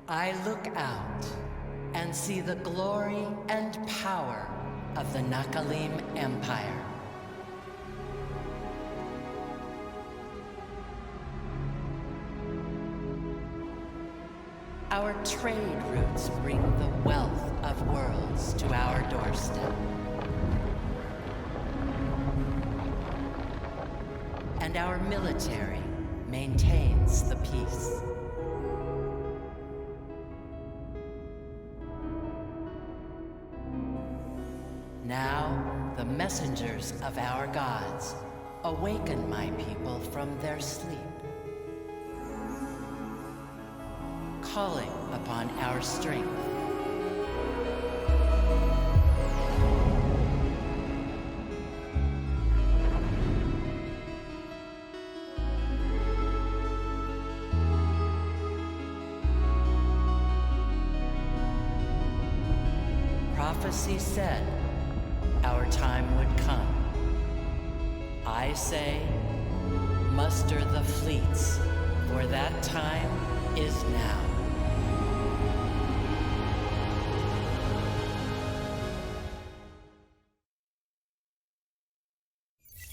I look out and see the glory and power of the Nakalim Empire. Our trade routes bring the wealth of worlds to our doorstep. And our military maintains the peace. Now, the messengers of our gods awaken my people from their sleep, calling upon our strength. Prophecy said our time would come. I say, muster the fleets, for that time is now.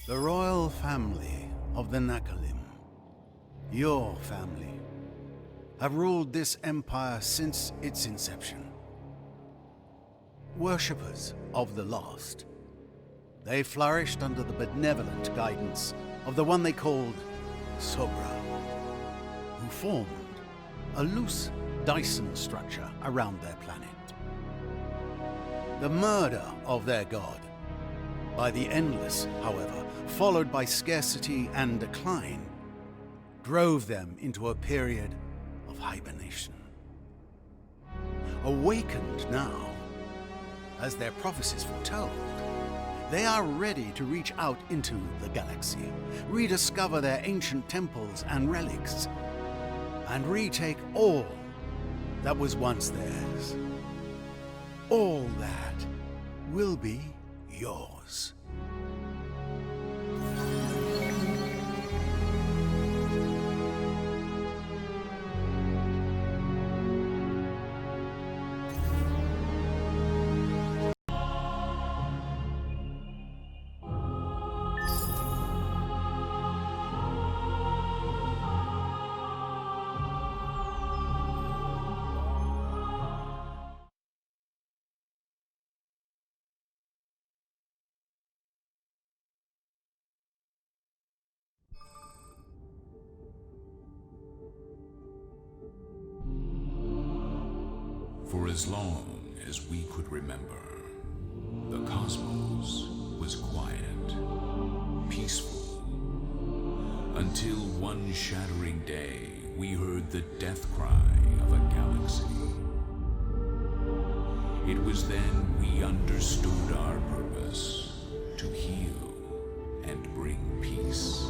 The royal family of the Nakalim, your family, have ruled this empire since its inception. Worshippers of the lost, they flourished under the benevolent guidance of the one they called Sobra, who formed a loose Dyson structure around their planet. The murder of their god, by the Endless, however, followed by scarcity and decline, drove them into a period of hibernation. Awakened now, as their prophecies foretold, they are ready to reach out into the galaxy, rediscover their ancient temples and relics, and retake all that was once theirs. All that will be yours. For as long as we could remember, the cosmos was quiet, peaceful, until one shattering day we heard the death cry of a galaxy. It was then we understood our purpose, to heal and bring peace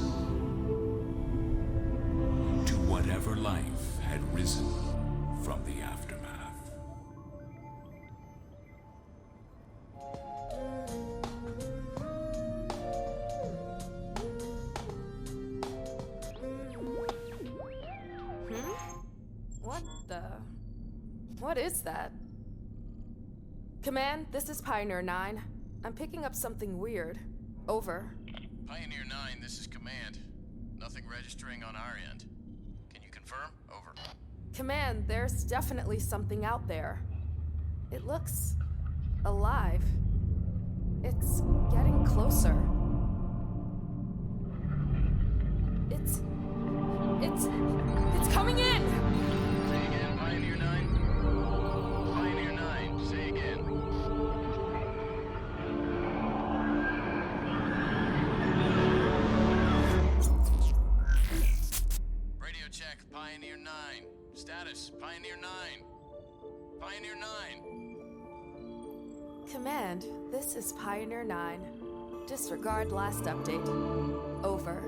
to whatever life had risen from the aftermath. What is that? Command, this is Pioneer 9. I'm picking up something weird. Over. Pioneer 9, this is Command. Nothing registering on our end. Can you confirm? Over. Command, there's definitely something out there. It looks alive. It's getting closer. It's coming in! Say again, Pioneer 9. Pioneer 9, say again. Radio check, Pioneer 9. Status, Pioneer 9. Pioneer 9. Command, this is Pioneer 9. Disregard last update. Over.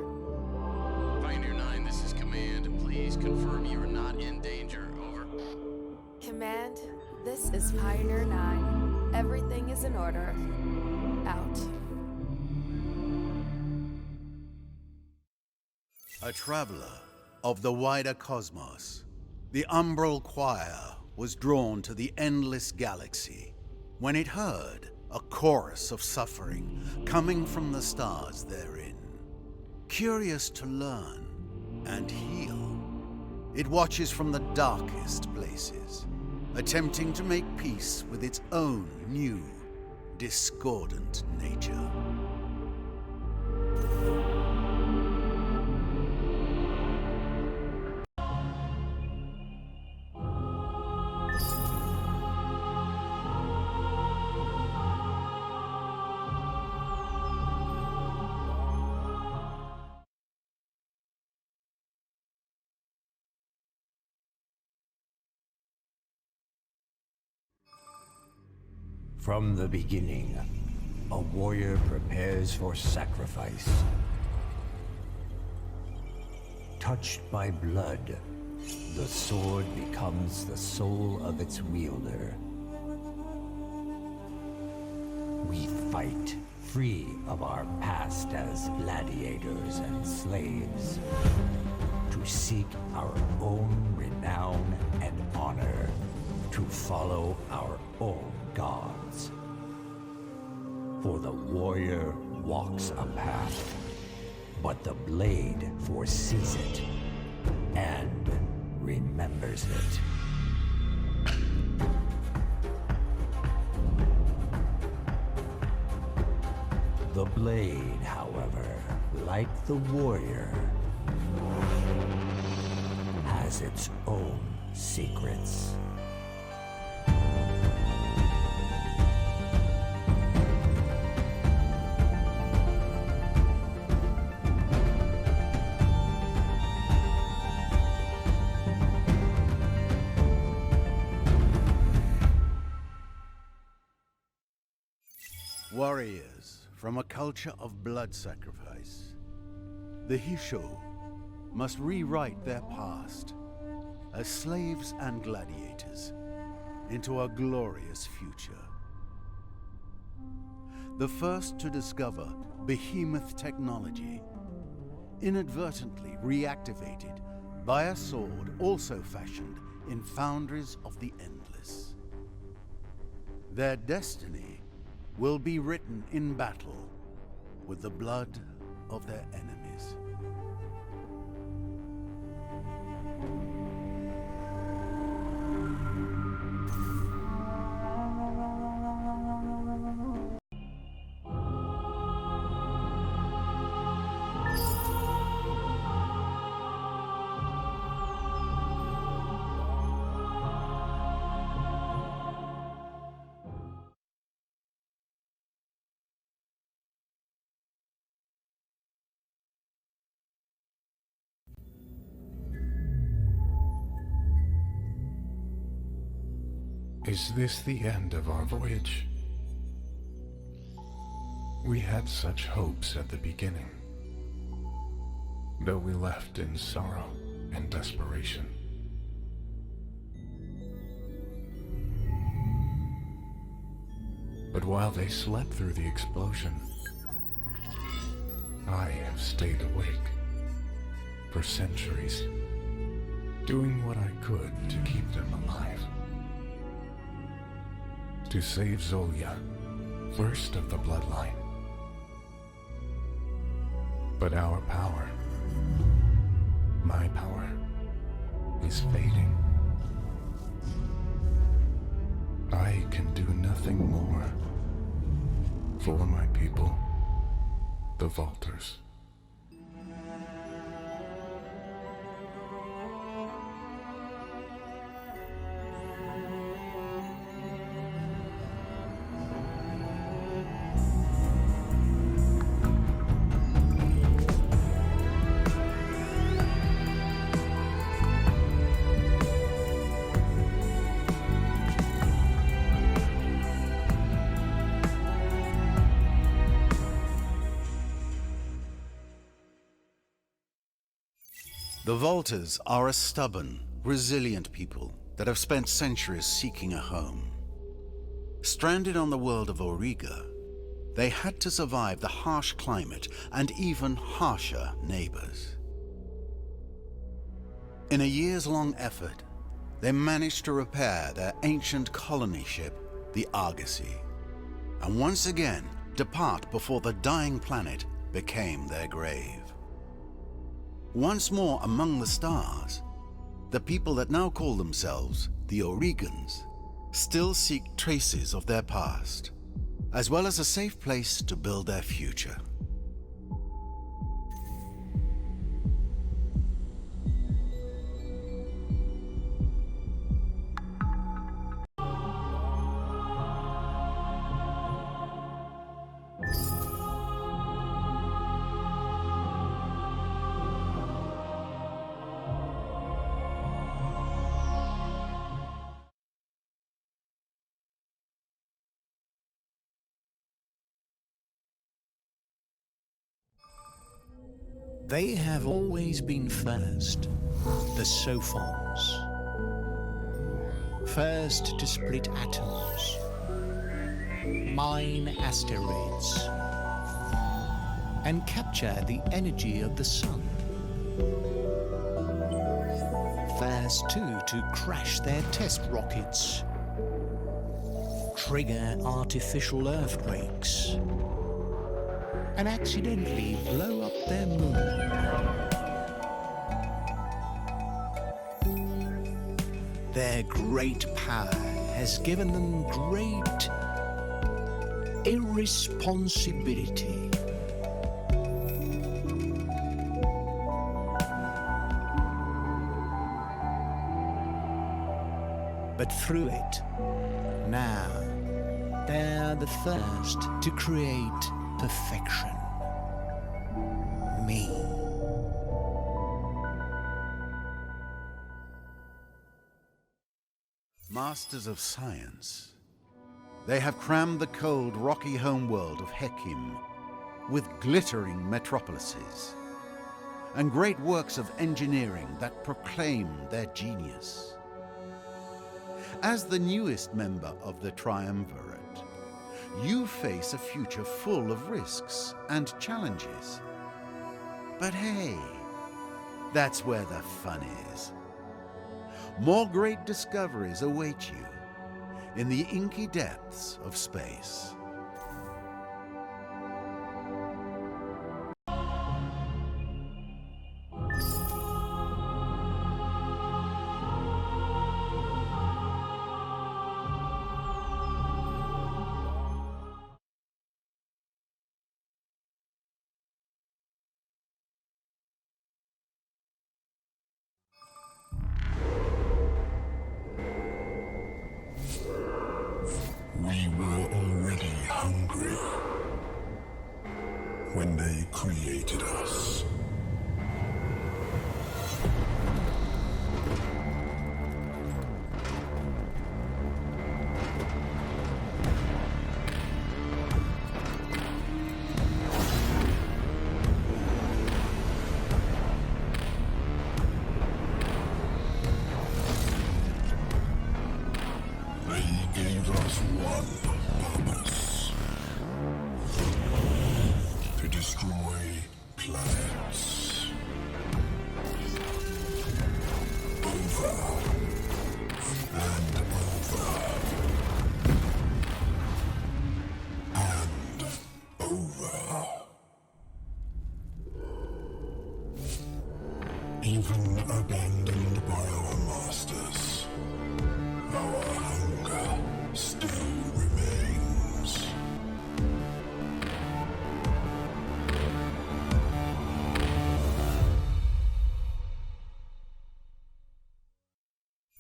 Pioneer 9, this is Command. Please confirm you are not in danger. Over. Command, this is Pioneer 9. Everything is in order. Out. A traveler of the wider cosmos, The Umbral Choir was drawn to the endless galaxy when it heard a chorus of suffering coming from the stars therein. Curious to learn and heal, it watches from the darkest places, attempting to make peace with its own new, discordant nature. From the beginning, a warrior prepares for sacrifice. Touched by blood, the sword becomes the soul of its wielder. We fight, free of our past as gladiators and slaves, to seek our own renown and honor, to follow our own gods. For the warrior walks a path, but the blade foresees it and remembers it. The blade, however, like the warrior, has its own secrets. Warriors from a culture of blood sacrifice, the Hissho must rewrite their past as slaves and gladiators into a glorious future. The first to discover behemoth technology, inadvertently reactivated by a sword also fashioned in foundries of the endless. Their destiny will be written in battle with the blood of their enemies. Is this the end of our voyage? We had such hopes at the beginning, though we left in sorrow and desperation. But while they slept through the explosion, I have stayed awake for centuries, doing what I could to keep them alive. To save Zolia, first of the bloodline. But our power, my power, is fading. I can do nothing more for my people, the Vaulters. The Vaulters are a stubborn, resilient people that have spent centuries seeking a home. Stranded on the world of Auriga, they had to survive the harsh climate and even harsher neighbors. In a years-long effort, they managed to repair their ancient colony ship, the Argosy, and once again depart before the dying planet became their grave. Once more among the stars, the people that now call themselves the Oregons still seek traces of their past, as well as a safe place to build their future. They have always been first, the Sophons. First to split atoms, mine asteroids, and capture the energy of the sun. First, too, to crash their test rockets, trigger artificial earthquakes, and accidentally blow up their moon. Their great power has given them great irresponsibility. But through it, now, they're the first to create perfection. Me. Masters of science, they have crammed the cold, rocky homeworld of Hekim with glittering metropolises and great works of engineering that proclaim their genius. As the newest member of the Triumvirate, you face a future full of risks and challenges. But hey, that's where the fun is. More great discoveries await you in the inky depths of space. We were already hungry when they created us. Even abandoned by our masters, our hunger still remains.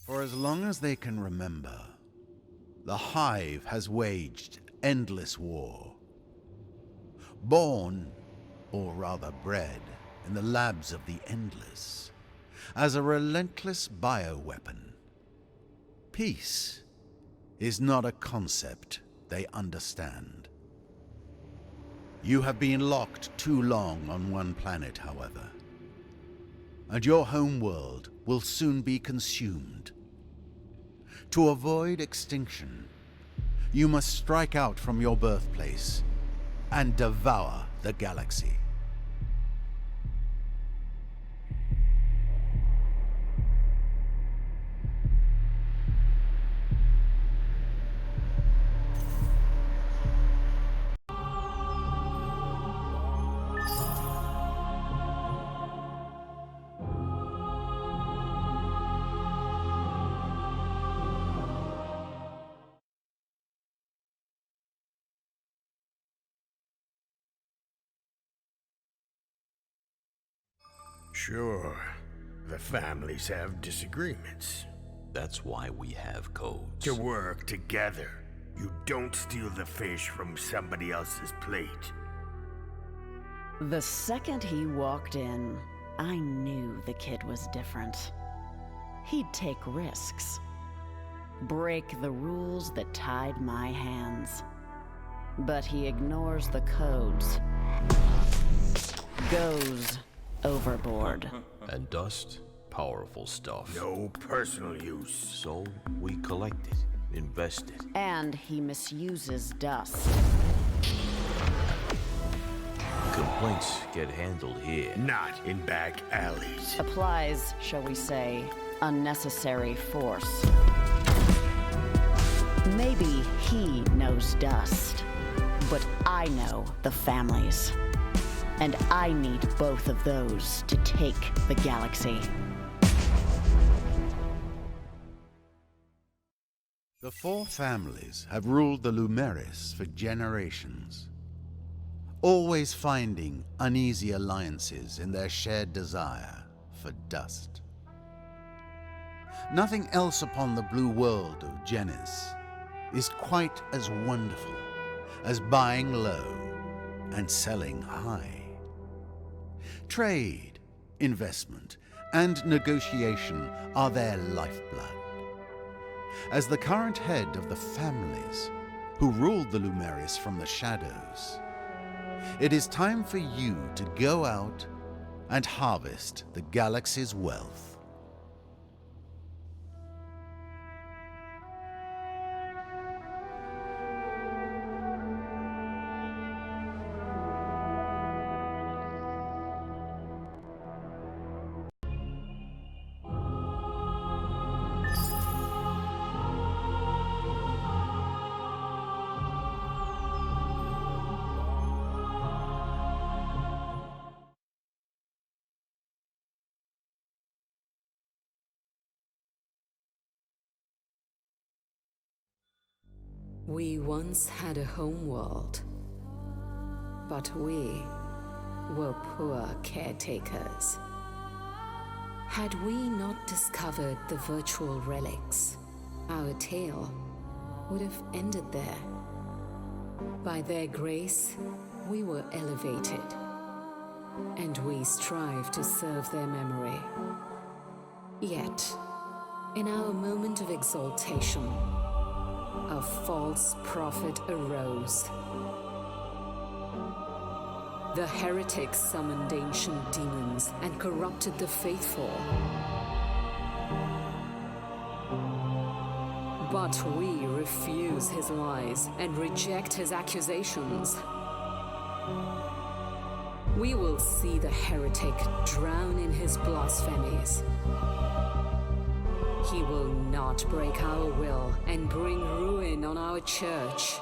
For as long as they can remember, the Hive has waged endless war. Born, or rather bred, in the labs of the Endless, as a relentless bioweapon. Peace is not a concept they understand. You have been locked too long on one planet, however, and your homeworld will soon be consumed. To avoid extinction, you must strike out from your birthplace and devour the galaxy. Sure, the families have disagreements. That's why we have codes. To work together. You don't steal the fish from somebody else's plate. The second he walked in, I knew the kid was different. He'd take risks. Break the rules that tied my hands. But he ignores the codes. Goes overboard. And dust? Powerful stuff. No personal use. So we collect it, invest it. And he misuses dust. Complaints get handled here. Not in back alleys. Applies, shall we say, unnecessary force. Maybe he knows dust, but I know the families. And I need both of those to take the galaxy. The four families have ruled the Lumeris for generations, always finding uneasy alliances in their shared desire for dust. Nothing else upon the blue world of Genis is quite as wonderful as buying low and selling high. Trade, investment, and negotiation are their lifeblood. As the current head of the families who ruled the Lumeris from the shadows, it is time for you to go out and harvest the galaxy's wealth. We once had a home world, but we were poor caretakers. Had we not discovered the virtual relics, our tale would have ended there. By their grace, we were elevated, and we strive to serve their memory. Yet, in our moment of exaltation, a false prophet arose. The heretics summoned ancient demons and corrupted the faithful. But we refuse his lies and reject his accusations. We will see the heretic drown in his blasphemies. He will not break our will and bring ruin on our church.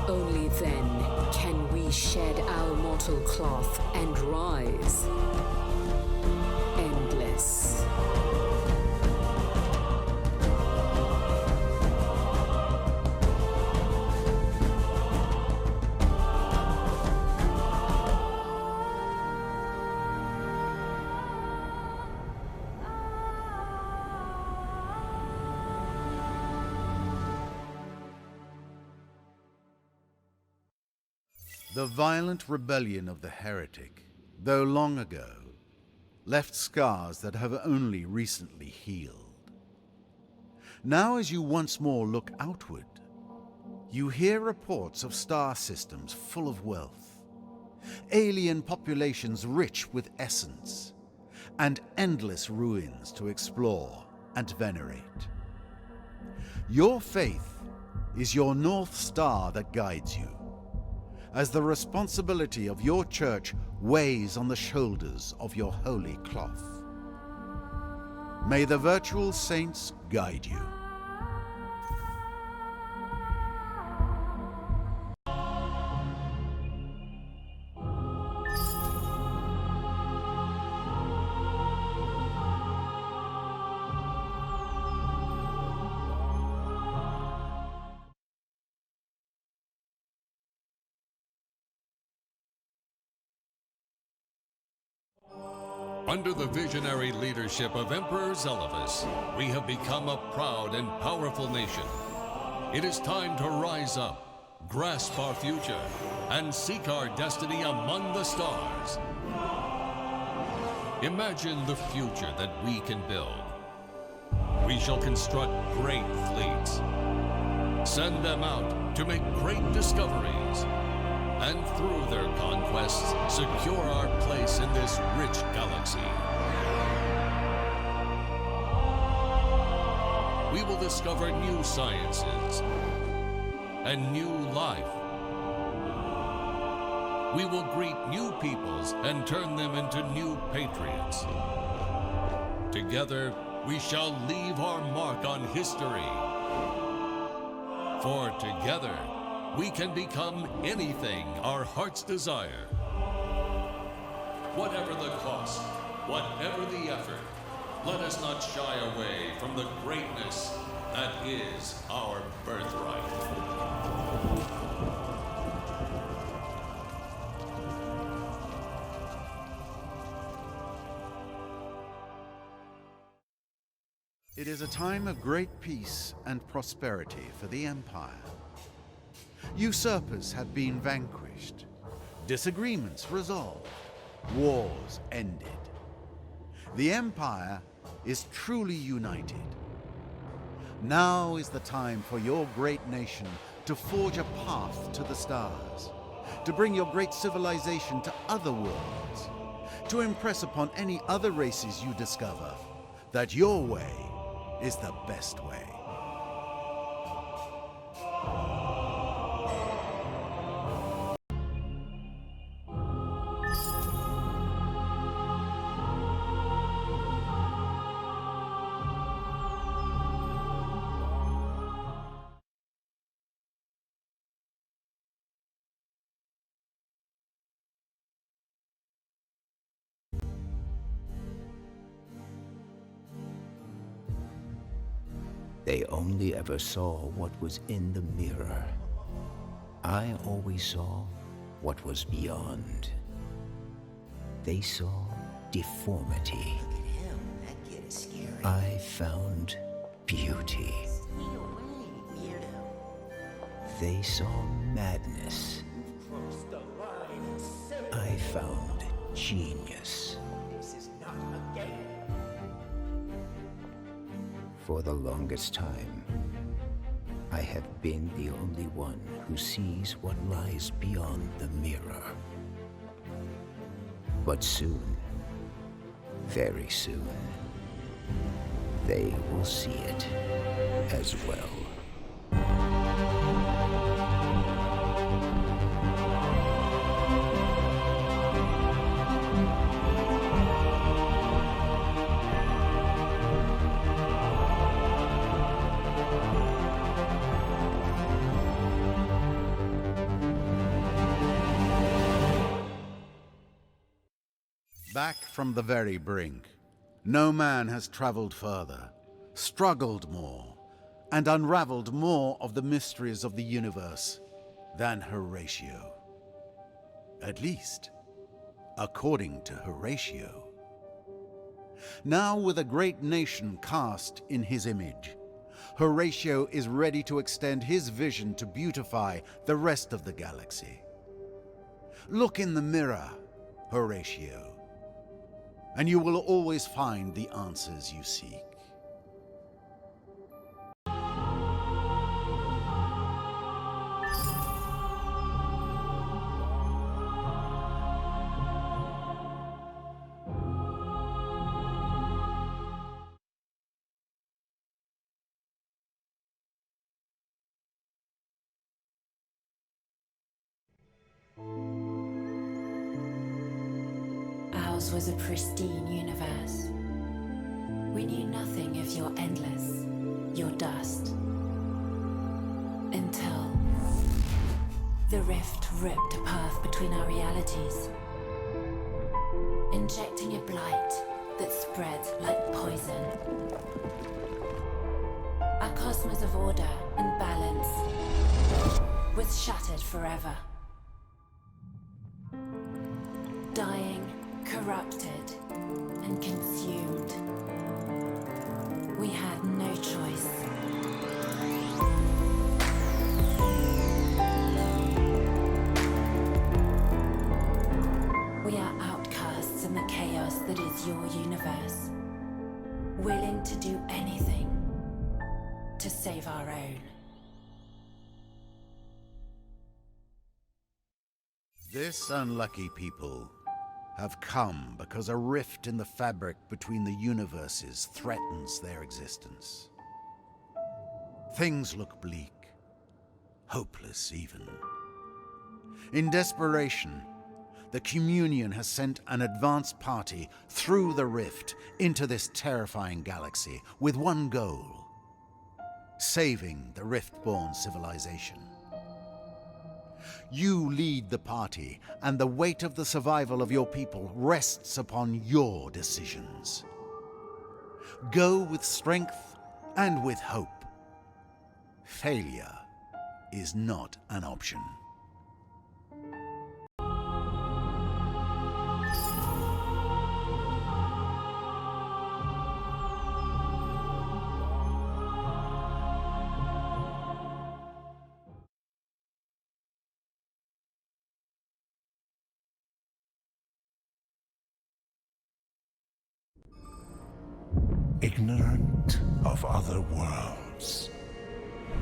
Only then can we shed our mortal cloth and rise endless. The violent rebellion of the heretic, though long ago, left scars that have only recently healed. Now as you once more look outward, you hear reports of star systems full of wealth, alien populations rich with essence, and endless ruins to explore and venerate. Your faith is your North Star that guides you, as the responsibility of your church weighs on the shoulders of your holy cloth. May the virtual saints guide you. Under the visionary leadership of Emperor Zelivus, we have become a proud and powerful nation. It is time to rise up, grasp our future, and seek our destiny among the stars. Imagine the future that we can build. We shall construct great fleets, send them out to make great discoveries, and through their conquests, secure our place in this rich galaxy. We will discover new sciences and new life. We will greet new peoples and turn them into new patriots. Together, we shall leave our mark on history. For together, we can become anything our hearts desire. Whatever the cost, whatever the effort, let us not shy away from the greatness that is our birthright. It is a time of great peace and prosperity for the Empire. Usurpers have been vanquished, disagreements resolved, wars ended. The Empire is truly united. Now is the time for your great nation to forge a path to the stars, to bring your great civilization to other worlds, to impress upon any other races you discover that your way is the best way. They only ever saw what was in the mirror. I always saw what was beyond. They saw deformity. Look at him. That kid is scary. I found beauty. Stay away, weirdo. They saw madness. You've crossed the line. I found genius. This is not a game. For the longest time, I have been the only one who sees what lies beyond the mirror. But soon, very soon, they will see it as well. Back from the very brink, no man has traveled further, struggled more, and unraveled more of the mysteries of the universe than Horatio. At least, according to Horatio. Now, with a great nation cast in his image, Horatio is ready to extend his vision to beautify the rest of the galaxy. Look in the mirror, Horatio, and you will always find the answers you seek. Ours was a pristine universe. We knew nothing of your endless, your dust. Until the rift ripped a path between our realities, injecting a blight that spread like poison. Our cosmos of order and balance was shattered forever. Dying, corrupted, that is your universe, willing to do anything to save our own. This unlucky people have come because a rift in the fabric between the universes threatens their existence. Things look bleak, hopeless even. In desperation, the Communion has sent an advance party through the rift into this terrifying galaxy with one goal: saving the RiftBorn civilization. You lead the party, and the weight of the survival of your people rests upon your decisions. Go with strength and with hope. Failure is not an option. Ignorant of other worlds,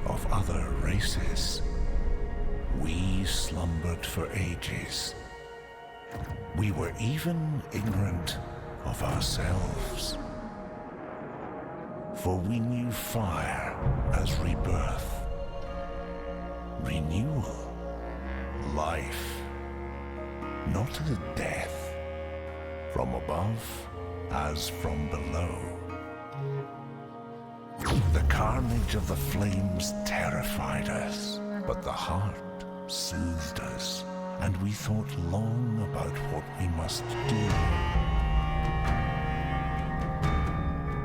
of other races, we slumbered for ages. We were even ignorant of ourselves. For we knew fire as rebirth, renewal, life, not as death, from above as from below. The carnage of the flames terrified us, but the heart soothed us, and we thought long about what we must do.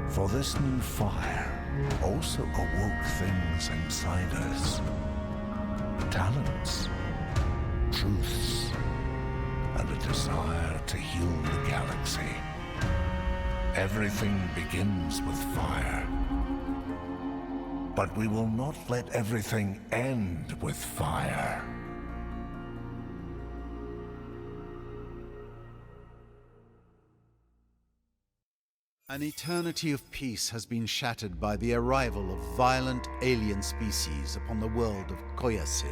For this new fire also awoke things inside us. Talents, truths, and a desire to heal the galaxy. Everything begins with fire. But we will not let everything end with fire. An eternity of peace has been shattered by the arrival of violent alien species upon the world of Koyasil.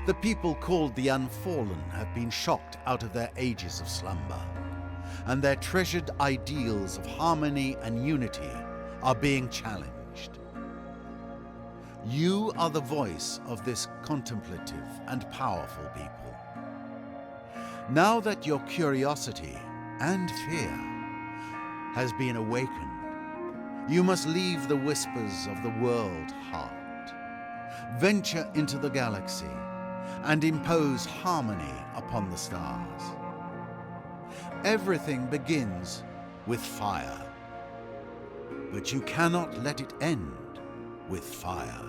The people called the Unfallen have been shocked out of their ages of slumber, and their treasured ideals of harmony and unity are being challenged. You are the voice of this contemplative and powerful people. Now that your curiosity and fear has been awakened, you must leave the whispers of the world heart, venture into the galaxy, and impose harmony upon the stars. Everything begins with fire, but you cannot let it end with fire.